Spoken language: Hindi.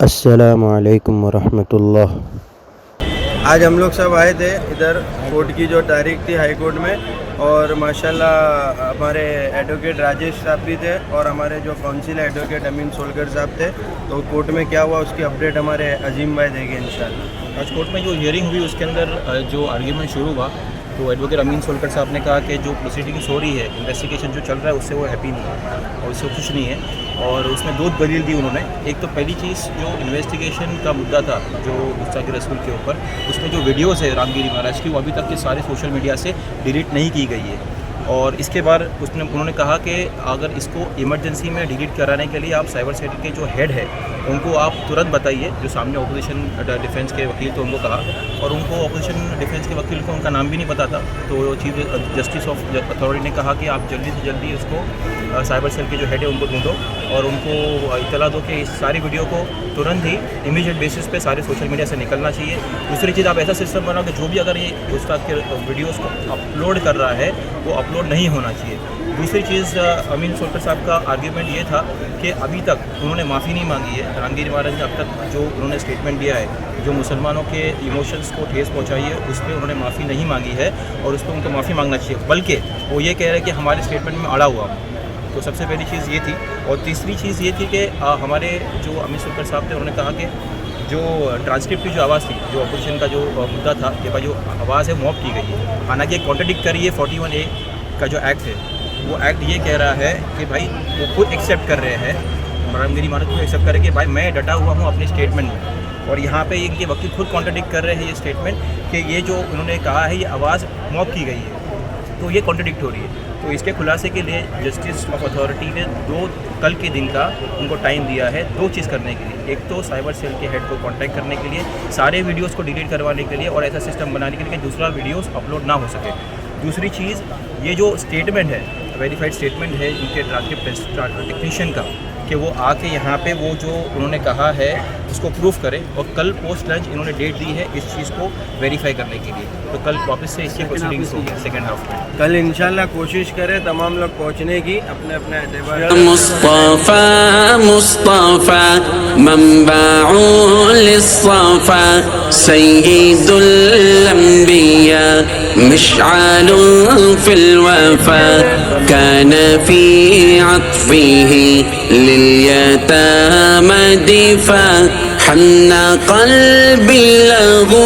अस्सलामु अलैकुम वरहमतुल्लाह। आज हम लोग सब आए थे इधर कोर्ट की जो तारीख थी हाई कोर्ट में, और माशाल्लाह हमारे एडवोकेट राजेश साहब भी थे और हमारे जो काउंसिल एडवोकेट अमीन सोलकर साहब थे। तो कोर्ट में क्या हुआ उसकी अपडेट हमारे अजीम भाई देंगे इंशाल्लाह। आज कोर्ट में जो हियरिंग हुई उसके अंदर जो आर्ग्यूमेंट शुरू हुआ तो एडवोकेट अमीन सोलकर साहब ने कहा कि जो प्रोसीडिंग्स हो रही है, इन्वेस्टिगेशन जो चल रहा है उससे वो हैप्पी नहीं है और उससे खुश नहीं है। और उसमें दो दलील दी उन्होंने। एक तो पहली चीज़ जो इन्वेस्टिगेशन का मुद्दा था जो मुस्तक रसूल के ऊपर, उसमें जो वीडियोज़ है रामगिरी महाराज की वो अभी तक के सारे सोशल मीडिया से डिलीट नहीं की गई है। और इसके बाद उन्होंने कहा कि अगर इसको इमरजेंसी में डिलीट कराने के लिए आप साइबर सेल के जो हेड है उनको आप तुरंत बताइए, जो सामने अपोजिशन डिफेंस के वकील थे उनको कहा, और उनको अपोजिशन डिफेंस के वकील को उनका नाम भी नहीं पता था। तो चीफ जस्टिस ऑफ अथॉरिटी ने कहा कि आप जल्दी से जल्दी उसको साइबर सेल के जो हेड है उनको ढूंढो और उनको इतला दो कि इस सारी वीडियो को तुरंत ही इमीडिएट बेसिस पे सारे सोशल मीडिया से निकलना चाहिए। दूसरी चीज़, आप ऐसा सिस्टम बनाओ कि जो भी अगर ये उस्ताद के वीडियोस को अपलोड कर रहा है वो अपलोड नहीं होना चाहिए। दूसरी चीज़, अमीन सोलकर साहब का आर्ग्यूमेंट ये था कि अभी तक उन्होंने माफ़ी नहीं मांगी है। रामगिरी महाराज ने अब तक जो उन्होंने स्टेटमेंट दिया है, जो मुसलमानों के इमोशंस को ठेस पहुँचाई है, उस पर उन्होंने माफ़ी नहीं मांगी है और उस पर उनको माफ़ी मांगना चाहिए। बल्कि वो ये कह रहे हैं कि हमारे स्टेटमेंट में अड़ा हुआ। तो सबसे पहली चीज़ ये थी। और तीसरी चीज़ ये थी कि हमारे जो अमीन सोलकर साहब थे उन्होंने कहा कि जो ट्रांसक्रिप्ट की जो आवाज़ थी, जो अपोजिशन का जो मुद्दा था कि भाई जो आवाज़ है मॉप की गई है, हालांकि कॉन्ट्रडिक्ट करी है 41A का जो एक्ट है। वो एक्ट ये कह रहा है कि भाई वो खुद एक्सेप्ट कर रहे हैं, रामगिरी महाराज को एक्सेप्ट कर रहे हैं कि भाई मैं डटा हुआ हूँ अपने स्टेटमेंट में। और यहाँ पे इनके वकील खुद कॉन्ट्रडिक्ट कर रहे हैं ये स्टेटमेंट कि ये जो उन्होंने कहा है ये आवाज़ मॉप की गई है, तो ये कॉन्ट्रडिक्ट हो रही है। तो इसके खुलासे के लिए जस्टिस ऑफ अथॉरिटी ने कल के दिन का उनको टाइम दिया है दो चीज़ करने के लिए। एक तो साइबर सेल के हेड को कांटेक्ट करने के लिए, सारे वीडियोस को डिलीट करवाने के लिए और ऐसा सिस्टम बनाने के लिए कि दूसरा वीडियोस अपलोड ना हो सके। दूसरी चीज़, ये जो स्टेटमेंट है, वेरीफाइड स्टेटमेंट है इनके ट्रांसक्रिप्ट टेक्नीशियन का, कि वो आके यहाँ पे वो जो उन्होंने कहा है उसको प्रूफ करे। और कल पोस्ट लंच इन्होंने डेट दी है इस चीज़ को वेरीफाई करने के लिए। तो कल वापस से इसकी प्रोसीडिंग्स होगी सेकेंड हाफ में। कल इंशाल्लाह कोशिश करें तमाम लोग पहुँचने की अपने अपने एतबार। मुस्तफा मुस्तफा मंबाउल लिस्सफा सय्यिदुल अंबिया मिशआलुन फिल वफा कान फी अत्फिही लिलयतामा दिफा हन्ना क़ल्बी लहू